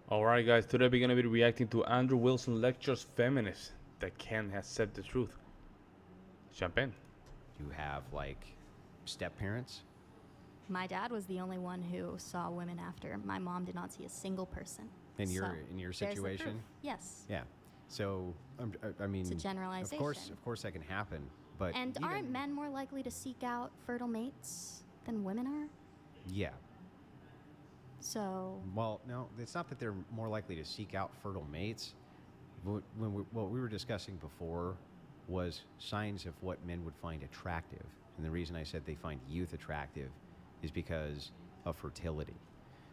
Alright, guys, today we're gonna be reacting to Andrew Wilson lectures Feminist that can have said the truth. Jump in. You have like step parents. My dad was the only one who saw women after. My mom did not see a single person. In your So, there's the situation. proof. Yes. Yeah. So I mean, It's a generalization. Of course, that can happen. But And aren't men more likely to seek out fertile mates than women are? Yeah. So, Well, no, it's not that they're more likely to seek out fertile mates. What we were discussing before was signs of what men would find attractive, and the reason I said they find youth attractive is because of fertility.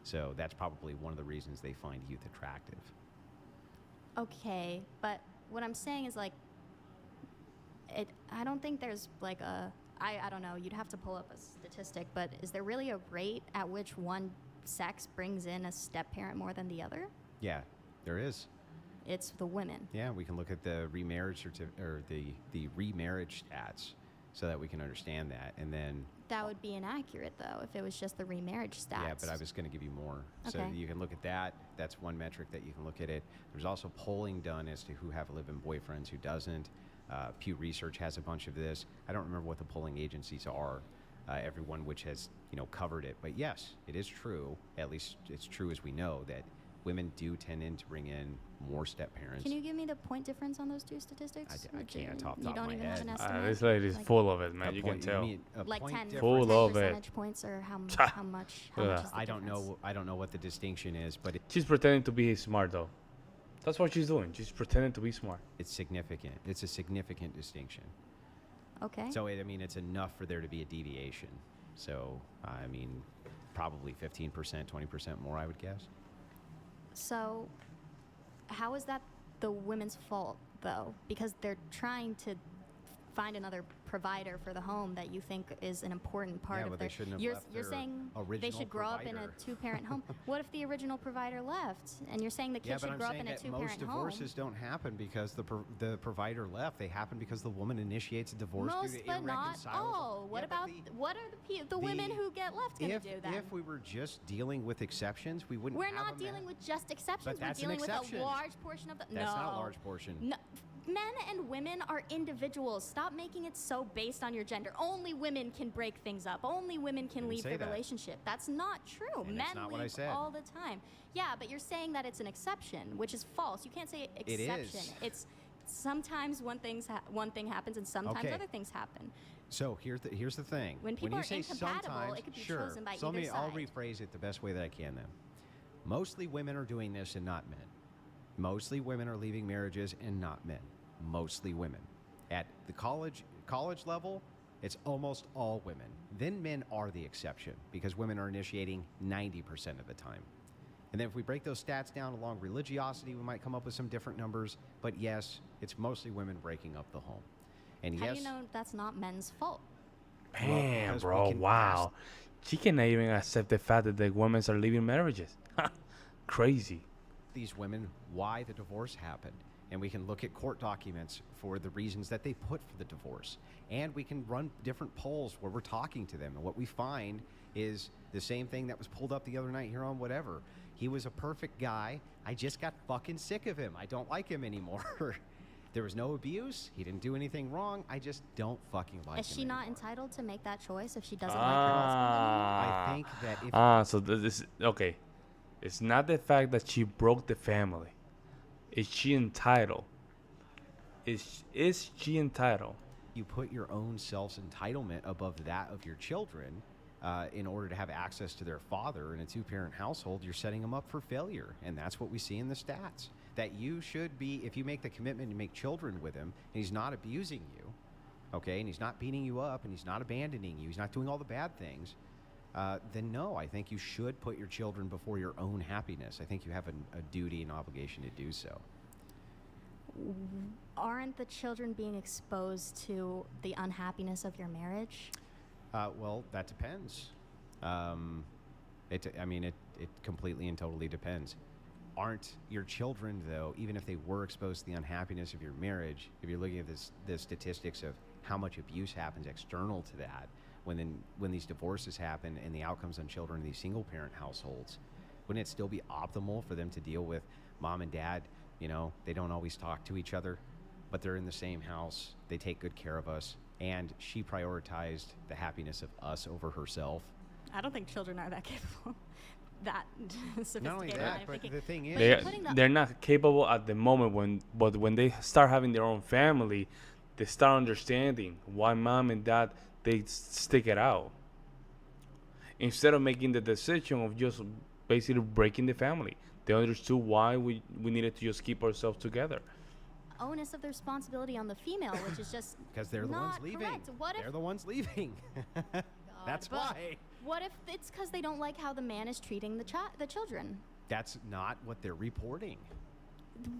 So that's probably one of the reasons they find youth attractive. okay, but what I'm saying is like, I don't think there's like I don't know, you'd have to pull up a statistic, but is there really a rate at which one sex brings in a step parent more than the other? Yeah, there is. It's the women. Yeah, we can look at the remarriage or the remarriage stats so that we can understand that, and then That would be inaccurate, though, if it was just the remarriage stats. yeah, but I was going to give you more. So Okay. you can look at that. That's one metric that you can look at it. There's also polling done as to who have live-in boyfriends, who doesn't. Pew Research has a bunch of this. I don't remember what the polling agencies are. Everyone which has covered it, but yes, it is true. At least it's true as we know that women do tend to bring in more step parents. Can you give me the point difference on those two statistics? I Would you- can't off the You top of don't my even head. have an estimate? This lady's Like- full of it, man. A You point- can tell. mean a Like point 10, difference? Full 10 of it. percentage points, or how much? How much Yeah. is the I don't difference? know. I don't know what the distinction is, but She's pretending to be smart, though. That's what she's doing. She's pretending to be smart. it's significant. It's a significant distinction. Okay. So it's enough for there to be a deviation. So I mean, probably 15%, 20% more, I would guess. So, how is that the women's fault, though? Because they're trying to find another provider for the home that you think is an important part Yeah, of but their. they shouldn't have you're left you're their saying they original should grow up in a provider. two-parent home. What if the original provider left, and you're saying the Yeah, kid but should I'm grow up saying in a that two-parent most home? divorces don't happen because the provider left. They happen because the woman initiates a divorce due Most, to but not irreconcilable. all. What Yeah, but about what are the women who get left going to do then? If we were just dealing with exceptions, we wouldn't. We're have not them dealing with just exceptions. But We're that's an dealing with exception. a large portion of the. That's no. not a large portion. No. Men and women are individuals. Stop making it so based on your gender. Only women can break things up. Only women can Didn't leave say their that. relationship. That's not true. And Men that's not what I leave said. all the time. Yeah, but you're saying that it's an exception, which is false. You can't say exception. is. It's sometimes one thing happens and sometimes Okay. other things happen. So here's the thing. When people you are say incompatible, sometimes, it could be sure. chosen by so either I'll side. rephrase it the best way that I can then. Mostly women are doing this and not men. Mostly women are leaving marriages and not men. Mostly women. At the college level, it's almost all women. Then men are the exception because women are initiating 90% of the time. And then if we break those stats down along religiosity, we might come up with some different numbers. But yes, it's mostly women breaking up the home. And How yes, do you know that's not men's fault? Man, because we bro, can wow. She cannot even accept the fact that the women are leaving marriages. Crazy. these women why the divorce happened. And we can look at court documents for the reasons that they put for the divorce. And we can run different polls where we're talking to them. And what we find is the same thing that was pulled up the other night here on whatever. He was a perfect guy. I just got fucking sick of him. I don't like him anymore. There was no abuse. He didn't do anything wrong. I just don't fucking like him. Is she not anymore. entitled to make that choice if she doesn't like her husband anymore? I think that if So this okay. It's not the fact that she broke the family. Is she entitled? Is she entitled? you put your own self's entitlement above that of your children in order to have access to their father in a two-parent household, you're setting them up for failure. And that's what we see in the stats. That you should be, if you make the commitment to make children with him, and he's not abusing you, okay, and he's not beating you up, and he's not abandoning you, he's not doing all the bad things, then no, I think you should put your children before your own happiness. I think you have a duty and obligation to do so. Aren't the children being exposed to the unhappiness of your marriage? Well, that depends. It completely and totally depends. Aren't your children, though, even if they were exposed to the unhappiness of your marriage, if you're looking at the statistics of how much abuse happens external to that, when these divorces happen and the outcomes on children in these single-parent households, Wouldn't it still be optimal for them to deal with mom and dad? You know, they don't always talk to each other, but they're in the same house. They take good care of us. And she prioritized the happiness of us over herself. I don't think children are that capable, that sophisticated. Not only that, but the thing is, They're not capable at the moment, but when they start having their own family, they start understanding why mom and dad, they stick it out. Instead of making the decision of just basically breaking the family, they understood why we needed to just keep ourselves together. Onus of the responsibility on the female, which is just because they're the ones not leaving. correct. What They're if, the ones leaving. That's but why. What if it's because they don't like how the man is treating the children? That's not what they're reporting.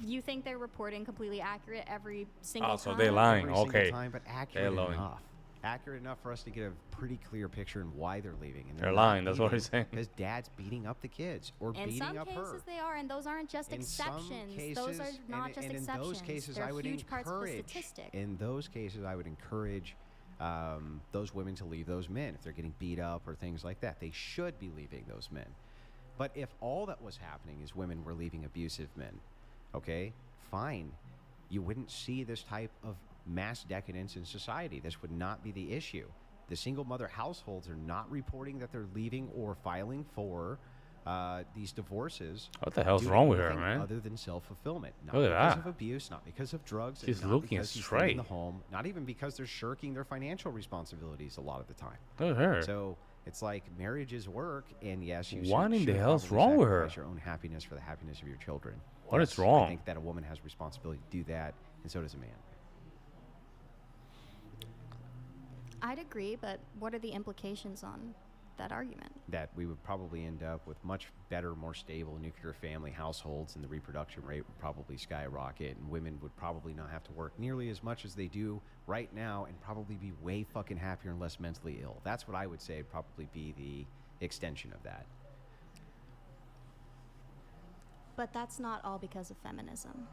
You think they're reporting completely accurate every single Oh, so time? they're lying. Every single Okay. time, but accurate lying. enough. Accurate enough for us to get a pretty clear picture on why they're leaving. And They're lying, that's what leaving he's saying. Because dad's beating up the kids or In beating some up cases her. they are, and those aren't just In some exceptions. Those are cases- not and- just and exceptions. In those cases, They're I would huge parts of the encourage. statistic. In those cases, I would encourage those women to leave those men if they're getting beat up or things like that. They should be leaving those men. But if all that was happening is women were leaving abusive men, okay, fine. You wouldn't see this type of mass decadence in society. This would not be the issue. The single mother households are not reporting that they're leaving or filing for these divorces. What the hell's due to wrong with her, anything man? Other than self-fulfillment. Not Look at because that. of abuse, not because of drugs. She's and not looking because he's straight. leaving the home, not even because they're shirking their financial responsibilities a lot of the time. Look at her. So it's like marriage is work, and yes, you What in should the hell's probably wrong with her? sacrifice your own happiness for the happiness of your children. What is Yes, wrong? I think that a woman has a responsibility to do that, and so does a man. I'd agree, but what are the implications on that argument? That we would probably end up with much better, more stable nuclear family households, and the reproduction rate would probably skyrocket, and women would probably not have to work nearly as much as they do right now, and probably be way fucking happier and less mentally ill. That's what I would say would probably be the extension of that. But that's not all because of feminism.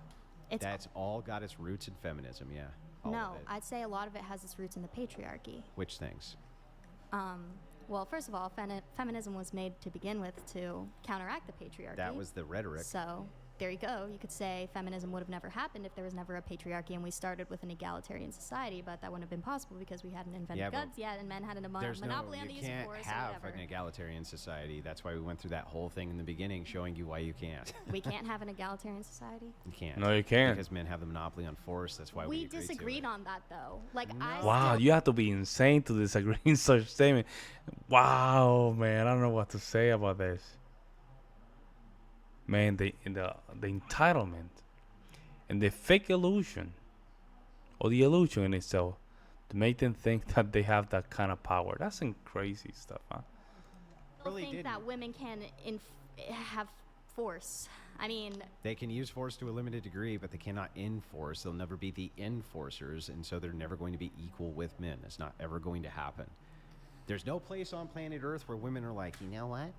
It's That's all got its roots in feminism, yeah. All no, of it. I'd say a lot of it has its roots in the patriarchy. Which things? Well, first of all, feminism was made to begin with to counteract the patriarchy. That was the rhetoric. So there you go. You could say feminism would have never happened if there was never a patriarchy and we started with an egalitarian society, but that wouldn't have been possible because we hadn't invented Yeah, but guns yet and men had a There's monopoly no, on the you use of can't force or have whatever. an egalitarian society. That's why we went through that whole thing in the beginning, showing you why you can't. We can't have an egalitarian society. You can't. No, you can't. Because men have the monopoly on force. That's why we We agreed to disagreed it. on that though. Like No. I Wow, still, you have to be insane to disagree in such statement. Wow, man, I don't know what to say about this. Man, the entitlement and the fake illusion, or the illusion in itself, to make them think that they have that kind of power. That's some crazy stuff, huh? still Really think that didn't. women can have force. I mean, They can use force to a limited degree, but they cannot enforce. They'll never be the enforcers, and so they're never going to be equal with men. It's not ever going to happen. There's no place on planet Earth where women are like, you know what?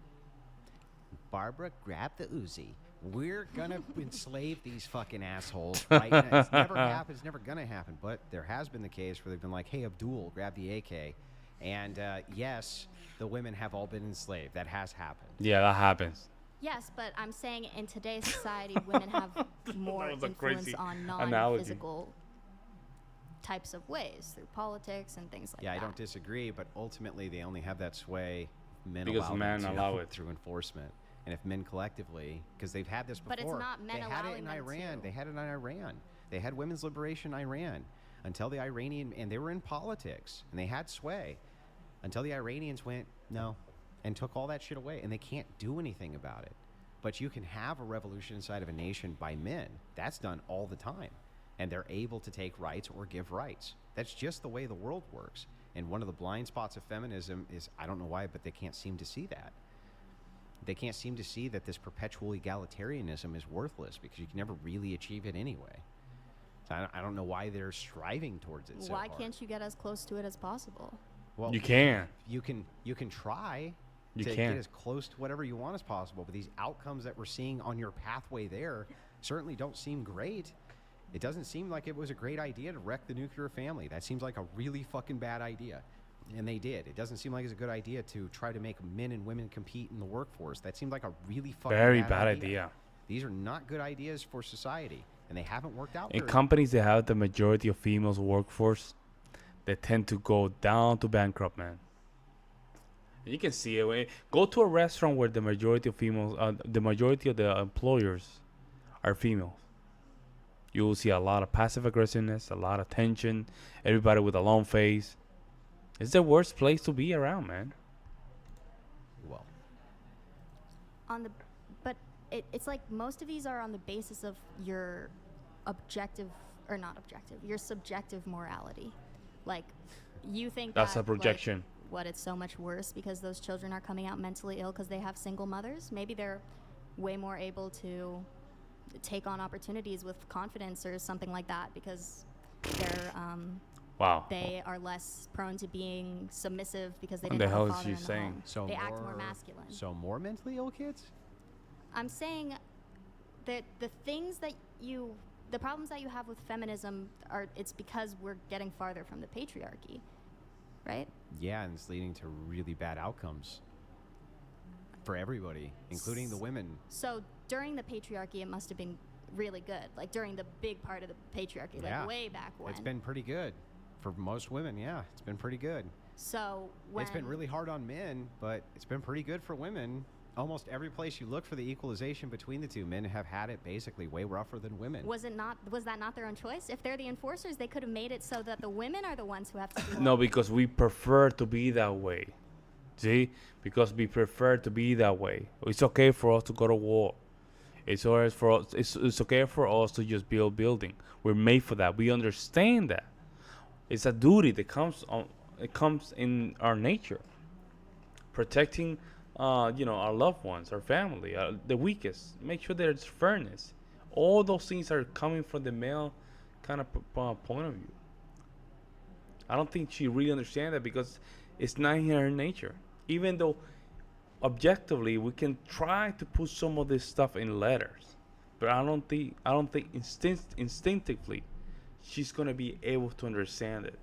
Barbara, grab the Uzi. We're gonna enslave these fucking assholes right now. It's never happened. It's never gonna happen. But there has been the case where they've been like, "Hey, Abdul, grab the AK," and yes, the women have all been enslaved. That has happened. Yeah, that happens. yes, but I'm saying in today's society, women have more was a influence crazy on analogy. non-physical types of ways through politics and things like Yeah, that. I don't disagree, but ultimately they only have that sway. Men Because allow men them to allow it. through enforcement. And if men collectively, because they've had this before, But it's not men they had it allowing in them Iran. to. They had it in Iran. They had women's liberation in Iran until the Iranian, and they were in politics and they had sway until the Iranians went no and took all that shit away, and they can't do anything about it. But you can have a revolution inside of a nation by men. That's done all the time, and they're able to take rights or give rights. That's just the way the world works. And one of the blind spots of feminism is, I don't know why, but they can't seem to see that. They can't seem to see that this perpetual egalitarianism is worthless because you can never really achieve it anyway. So I don't know why they're striving towards it so Why hard. can't you get as close to it as possible? Well, You can. You can try You to can. get as close to whatever you want as possible, but these outcomes that we're seeing on your pathway there certainly don't seem great. It doesn't seem like it was a great idea to wreck the nuclear family. That seems like a really fucking bad idea. And they did. It doesn't seem like it's a good idea to try to make men and women compete in the workforce. That seemed like a really fucking Very bad bad idea. idea. These are not good ideas for society, and they haven't worked out In very companies that have the majority of females workforce, they tend to go down to bankrupt, man. You can see it. Go to a restaurant where the majority of females, the majority of the employers are females. You will see a lot of passive aggressiveness, a lot of tension, everybody with a long face. It's the worst place to be around, man. well. On the, but it's like most of these are on the basis of your objective or not objective, your subjective morality. Like, you think That's that, a projection. Like, what, it's so much worse because those children are coming out mentally ill because they have single mothers? Maybe they're way more able to take on opportunities with confidence or something like that because they're Wow. they are less prone to being submissive because they What didn't the have hell a is father she in the saying? home. So They act more masculine. So more mentally ill kids? I'm saying that the things that the problems that you have with feminism it's because we're getting farther from the patriarchy, right? Yeah, and it's leading to really bad outcomes for everybody, including the women. So during the patriarchy, it must have been really good. Like during the big part of the patriarchy, Yeah. like way back when. It's been pretty good for most women. Yeah, it's been pretty good. So when It's been really hard on men, but it's been pretty good for women. Almost every place you look for the equalization between the two, men have had it basically way rougher than women. was that not their own choice? If they're the enforcers, they could have made it so that the women are the ones who have to do No, all- because we prefer to be that way. See? Because we prefer to be that way. It's okay for us to go to war. It's alright for us. It's okay for us to just build building. We're made for that. We understand that. It's a duty that comes on. It comes in our nature. Protecting, our loved ones, our family, the weakest. Make sure there's fairness. All those things are coming from the male kind of point of view. I don't think she really understands that because it's not in her nature. Even though objectively we can try to put some of this stuff in letters, but I don't think instinctively she's gonna be able to understand it.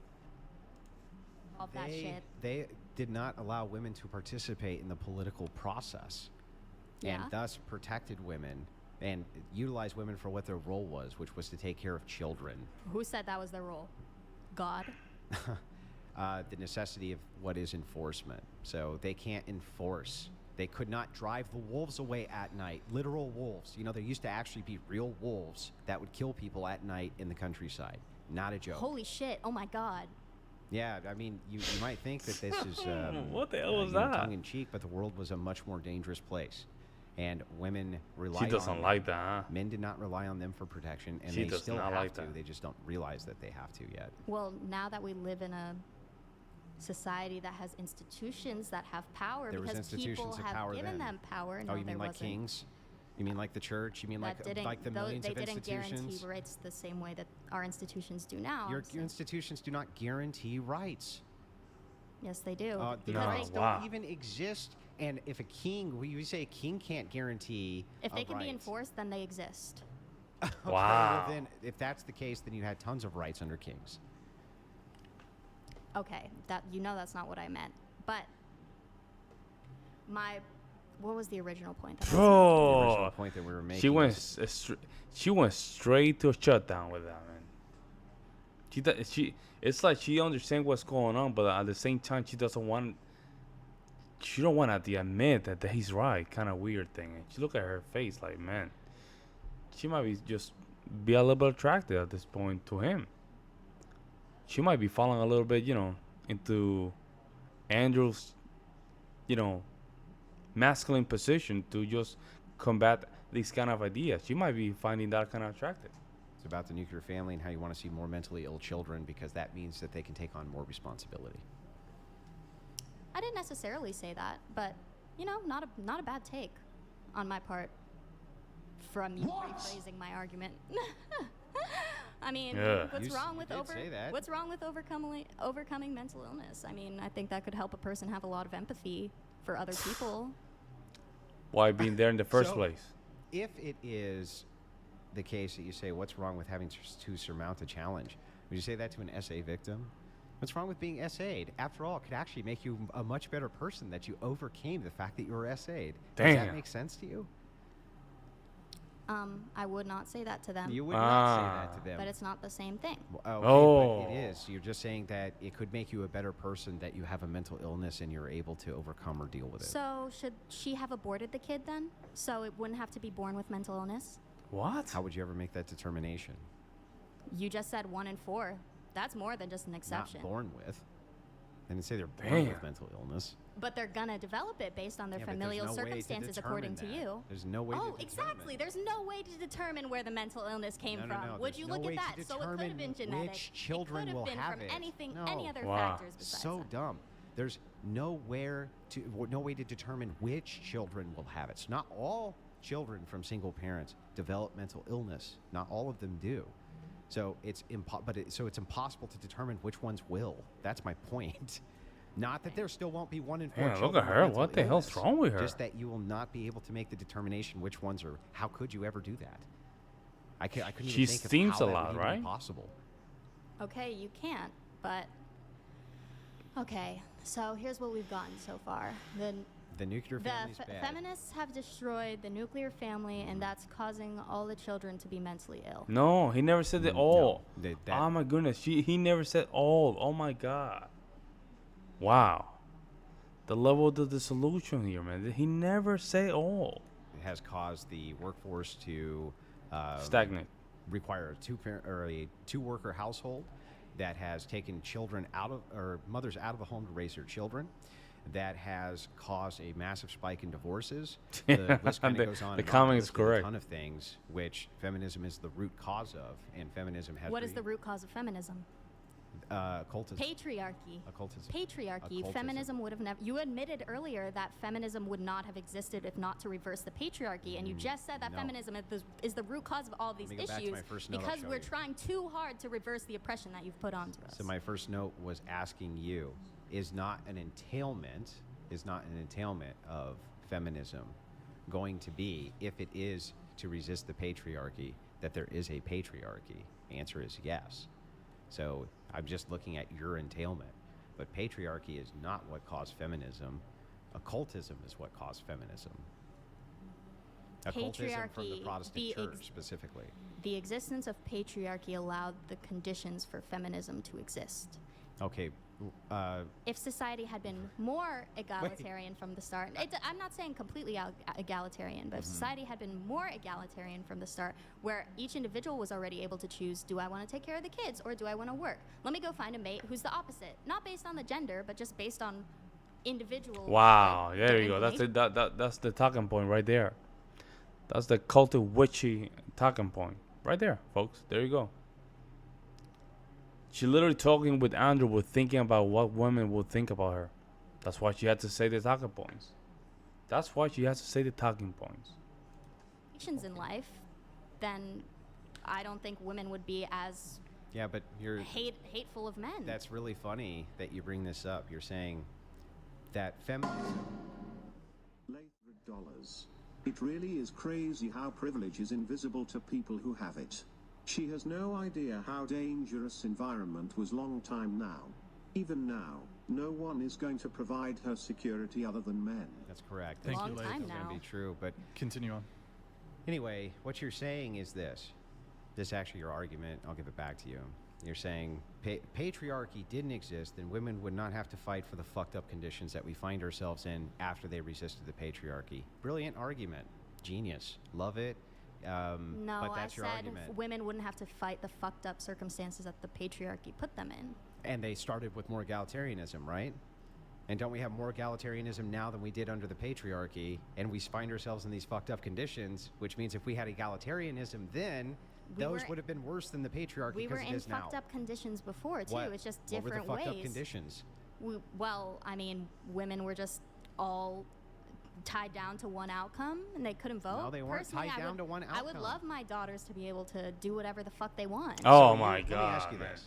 all of that shit. They did not allow women to participate in the political process, Yeah. and thus protected women and utilized women for what their role was, which was to take care of children. Who said that was their role? God. The necessity of what is enforcement. So they can't enforce. They could not drive the wolves away at night. Literal wolves. You know, there used to actually be real wolves that would kill people at night in the countryside. Not a joke. Holy shit! Oh my God. Yeah, I mean, you might think that this is What the hell was that? tongue in cheek, but the world was a much more dangerous place, and women relied. She doesn't on like that, huh? Men did not rely on them for protection, and She they does still not have like to. that. They just don't realize that they have to yet. Well, now that we live in a society that has institutions that have power There was because people institutions of have power given then. them power. No, Oh, you there mean like wasn't. kings? You mean like the church? You mean That didn't, like the tho- millions they of didn't institutions? guarantee rights the same way that our institutions do now. Your so- institutions do not guarantee rights. yes, they do. The because No, rights they, wow. don't even exist. And if a king, we say a king can't guarantee. if they a can be right. enforced, then they exist. Okay, Wow. Well then, if that's the case, then you had tons of rights under kings. Okay, that's not what I meant. But what was the original point? That I was The original Bro, point that we were making. she went was- she went straight to a shutdown with that, man. It's like she understands what's going on, but at the same time she don't want to admit that he's right. Kind of weird thing. And she look at her face like, man, she might be a little bit attracted at this point to him. She might be falling a little bit, into Andrew's, masculine position to just combat these kind of ideas. She might be finding that kind of attractive. It's about the nuclear family and how you want to see more mentally ill children because that means that they can take on more responsibility. I didn't necessarily say that, but not a bad take on my part from you rephrasing my argument. I mean, Yeah. what's You wrong with did say that. what's wrong with overcoming mental illness? I mean, I think that could help a person have a lot of empathy for other people. Why being there in the first So- place? If it is the case that you say, what's wrong with having to surmount a challenge? Would you say that to an SA victim? What's wrong with being SA'd? After all, it could actually make you a much better person that you overcame the fact that you were SA'd. Does that Damn. make sense to you? I would not say that to them. You would not say that to them. But it's not the same thing. Okay, Oh. but it is. You're just saying that it could make you a better person, that you have a mental illness and you're able to overcome or deal with it. So should she have aborted the kid then? So it wouldn't have to be born with mental illness? What? How would you ever make that determination? You just said 1 in 4. That's more than just an exception. Not born with. I didn't say they're born Damn. with mental illness. But they're gonna develop it based on their Yeah, but there's familial no way to circumstances, according to determine that. you. There's no way to Oh, determine. exactly. There's no way to determine where the mental illness came No, from. no, Would there's you no look way at to that? So it could have been determine genetic. which children it could will have been have from it. anything, No. any other Wow. factors besides So that. dumb. There's no way to determine which children will have it. So not all children from single parents develop mental illness. Not all of them do. So it's impossible to determine which ones will. That's my point. Not that there still won't be 1 in 4 Yeah, look children at with her. mental What the hell's illness. wrong with her? Just that you will not be able to make the determination which ones are. How could you ever do that? I couldn't even She think of seems how a that lot, would even be right? possible. Okay, you can't, but okay. So here's what we've gotten so far. The nuclear family's bad. Feminists have destroyed the nuclear family, and that's causing all the children to be mentally ill. No, he never said it No, all. that- Oh my goodness, he never said all. Oh my god. Wow. The level of the dissolution here, man. He never said all. It has caused the workforce to Stagnant. require a two-worker household that has taken children out of, or mothers out of the home to raise their children. That has caused a massive spike in divorces. The list kind The- of goes on. the and on. comment It is lists a correct. ton of things which feminism is the root cause of, and feminism has. What is the root cause of feminism? Occultism. Patriarchy. Occultism. Patriarchy. Occultism. Feminism would have never. You admitted earlier that feminism would not have existed if not to reverse the patriarchy, and you just said that no. feminism is the root cause of all these me go back to issues my first note I'll because show we're you. trying too hard to reverse the oppression that you've put onto us. So my first note was asking you: is not an entailment of feminism going to be, if it is to resist the patriarchy, that there is a patriarchy? Answer is yes. So I'm just looking at your entailment, but patriarchy is not what caused feminism. Occultism is what caused feminism. Occultism from the Patriarchy, Protestant church specifically. The existence of patriarchy allowed the conditions for feminism to exist. Okay. If society had been more egalitarian from the start, I'm not saying completely egalitarian, but if society had been more egalitarian from the start, where each individual was already able to choose, do I want to take care of the kids or do I want to work? Let me go find a mate who's the opposite, not based on the gender, but just based on individual. Wow, there their you go. That's inclination. that's the talking point right there. That's the cult of witchy talking point right there, folks. There you go. She literally talking with Andrew, with thinking about what women would think about her. That's why she had to say the talking points. That's why she has to say the talking points. In life, then I don't think women would be as Yeah, but you're. hateful of men. That's really funny that you bring this up. You're saying that feminism. $800. It really is crazy how privilege is invisible to people who have it. She has no idea how dangerous environment was long time now. Even now, no one is going to provide her security other than men. That's correct. Thank That's you, Long Laith. time going to now. be true. But Continue on. anyway, what you're saying is this. This is actually your argument. I'll give it back to you. You're saying patriarchy didn't exist, and women would not have to fight for the fucked up conditions that we find ourselves in after they resisted the patriarchy. Brilliant argument. Genius. Love it. No, but that's I your said argument. women wouldn't have to fight the fucked up circumstances that the patriarchy put them in. And they started with more egalitarianism, right? And don't we have more egalitarianism now than we did under the patriarchy? And we find ourselves in these fucked up conditions, which means if we had egalitarianism then, those would have been worse than the patriarchy We were because it in is now. fucked up conditions before too. It's just What were different the fucked ways. up conditions? Well, I mean, women were just all tied down to one outcome, and they couldn't vote. No, they weren't Personally, tied I down would- to one I would outcome. love my daughters to be able to do whatever the fuck they want. Oh So my let me god. ask you man. this.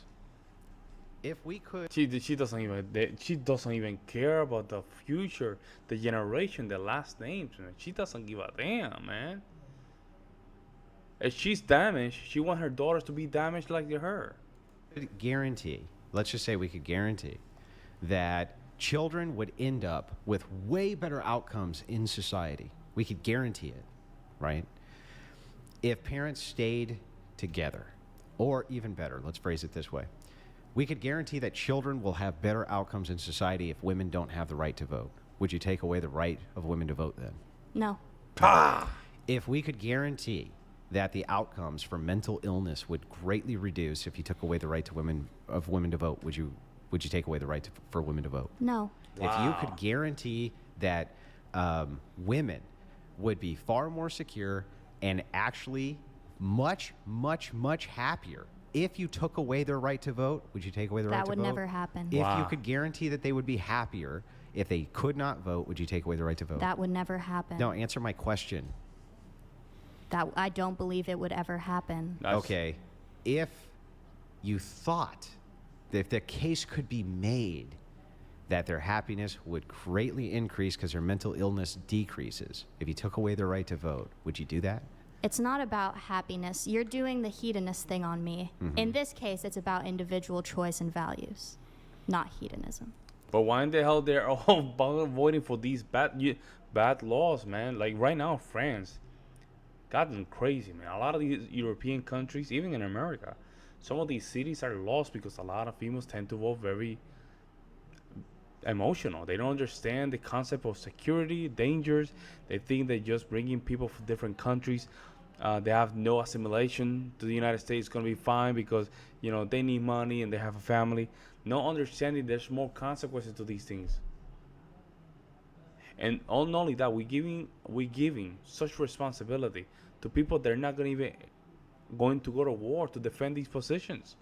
If we could She doesn't even care about the future, the generation, the last names, man. She doesn't give a damn, man. If she's damaged, she wants her daughters to be damaged like her. guarantee let's just say we could guarantee that children would end up with way better outcomes in society. We could guarantee it, right? If parents stayed together, or even better, let's phrase it this way. We could guarantee that children will have better outcomes in society if women don't have the right to vote. Would you take away the right of women to vote then? No. If we could guarantee that the outcomes for mental illness would greatly reduce if you took away the right to women to vote, would you take away the right for women to vote? No. If you could guarantee that women would be far more secure and actually much, much, much happier if you took away their right to vote, would you take away the right to vote? That would never happen. If you could guarantee that they would be happier if they could not vote, would you take away the right to vote? That would never happen. No, answer my question. That I don't believe it would ever happen. Okay. If you thought that if the case could be made that their happiness would greatly increase because their mental illness decreases if you took away their right to vote, would you do that? It's not about happiness. You're doing the hedonist thing on me. In this case, it's about individual choice and values, not hedonism. But why in the hell they're all voting for these bad laws, man? Like right now, France, gotten crazy, man. A lot of these European countries, even in America, some of these cities are lost because a lot of females tend to vote very emotional. They don't understand the concept of security, dangers. They think that just bringing people from different countries, they have no assimilation to the United States is going to be fine because, you know, they need money and they have a family. No understanding there's more consequences to these things. And not only that, we're giving such responsibility to people that are not going to go to war to defend these positions.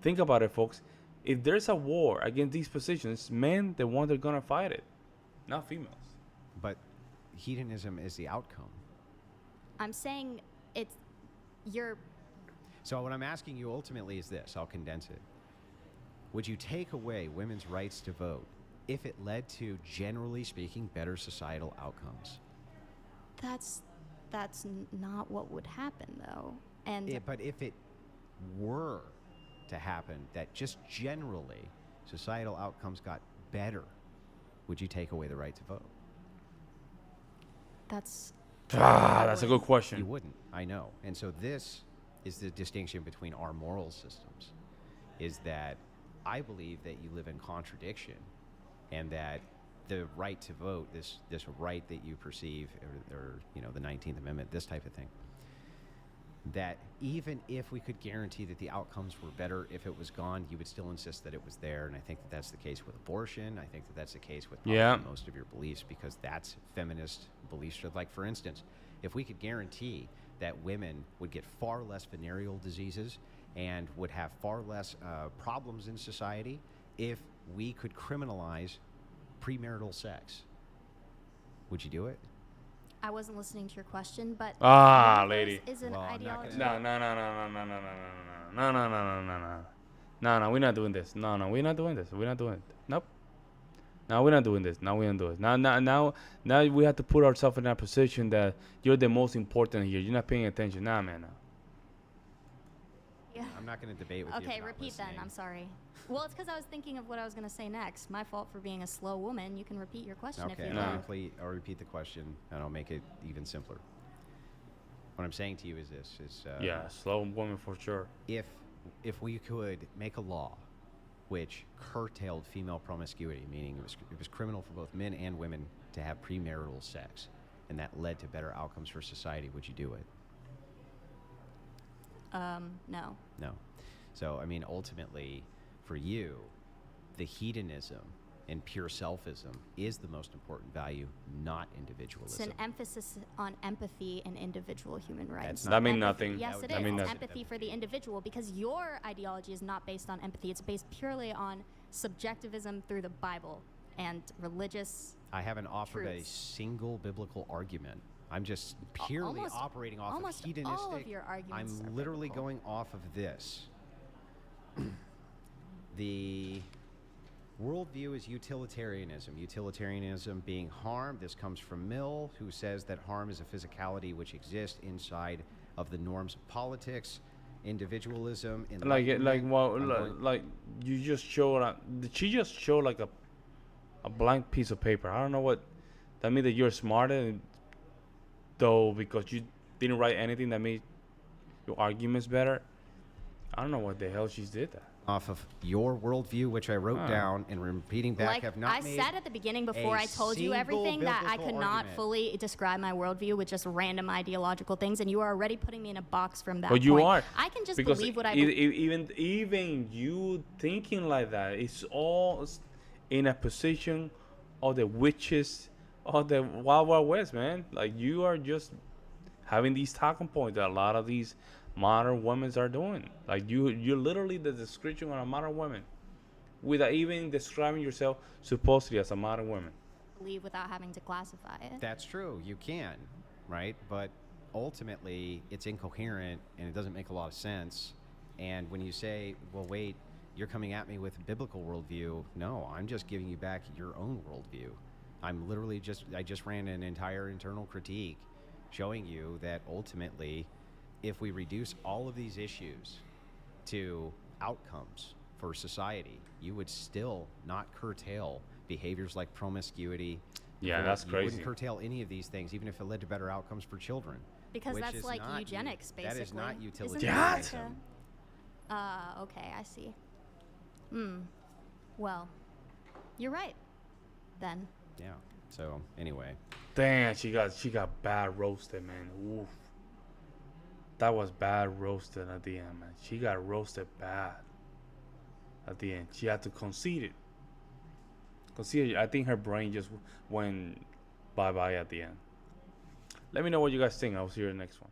Think about it, folks. If there's a war against these positions, men, the ones that are going to fight it, not females. But hedonism is the outcome. I'm saying you're. So what I'm asking you ultimately is this. I'll condense it. Would you take away women's rights to vote if it led to, generally speaking, better societal outcomes? That's not what would happen, though. And But if it were to happen, that just generally societal outcomes got better, would you take away the right to vote? that's That's a good You question. wouldn't, I know. And so this is the distinction between our moral systems, is that I believe that you live in contradiction and that the right to vote, this right that you perceive, or you know, the 19th Amendment, this type of thing, that even if we could guarantee that the outcomes were better if it was gone, you would still insist that it was there. And I think that that's the case with abortion. I think that that's the case with probably most of your beliefs, because that's feminist beliefs. Like, for instance, if we could guarantee that women would get far less venereal diseases and would have far less problems in society if we could criminalize premarital sex, would you do it? I wasn't listening to your question, but Ah, universe lady. is an Well, I'm not ideology. gonna- No, we're not doing this. No, we're not doing this. We're not doing it. Nope. No, we're not doing this. No, we don't do it. Now we have to put ourselves in that position that you're the most important here. You're not paying attention. Nah, man. No. Yeah. I'm not going to debate with you. Okay, for not repeat then. listening. I'm sorry. Well, it's because I was thinking of what I was going to say next. My fault for being a slow woman. You can repeat your question if Okay, you No. like. I'll repeat the question, and I'll make it even simpler. What I'm saying to you is this: Yeah, slow woman for sure. if we could make a law which curtailed female promiscuity, meaning it was criminal for both men and women to have premarital sex, and that led to better outcomes for society, would you do it? No. No. So, I mean, ultimately, for you, the hedonism and pure selfism is the most important value, not It's individualism. an emphasis on empathy and individual human rights. That not means empathy. nothing. Yes, it That is. means It's nothing. empathy for the individual, because your ideology is not based on empathy. It's based purely on subjectivism through the Bible and religious. I haven't offered a truths. single biblical argument. I'm just purely Almost- operating off of almost hedonistic. all of your arguments I'm are literally biblical. going off of this. The worldview is utilitarianism. Utilitarianism being harm. This comes from Mill, who says that harm is a physicality which exists inside of the norms of politics. individualism, like enlightenment. well, I'm going- like you just show she just showed like a blank piece of paper. I don't know what that means, that you're smarter though because you didn't write anything that made your arguments better. I don't know what the hell she did that. off of your worldview, which I wrote Huh. down and repeating back, Like have not I made said at the beginning before a I told you single everything that I biblical could not argument. fully describe my worldview with just random ideological things, and you are already putting me in a box from that But you point. are. I can just Because believe what I even you thinking like that, it's all in a position of the witches of the Wild Wild West, man. Like you are just having these talking points that a lot of these modern women are doing. Like you're literally the description of a modern woman, without even describing yourself supposedly as a modern woman. believe without having to classify it. That's true. You can, right? But ultimately, it's incoherent and it doesn't make a lot of sense. And when you say, well, wait, you're coming at me with a biblical worldview, no, I'm just giving you back your own worldview. I'm literally I just ran an entire internal critique showing you that ultimately, if we reduce all of these issues to outcomes for society, you would still not curtail behaviors like promiscuity. Yeah, that's You crazy. wouldn't curtail any of these things, even if it led to better outcomes for children. Because which that's is like not eugenics, That is basically. not Isn't utilitarianism. that okay, I see. Well, you're right. Then. Yeah. So anyway, Damn, she got bad roasted, man. Oof. That was bad roasted at the end, man. She got roasted bad at the end. She had to concede it. Concede it. I think her brain just went bye-bye at the end. Let me know what you guys think. I'll see you in the next one.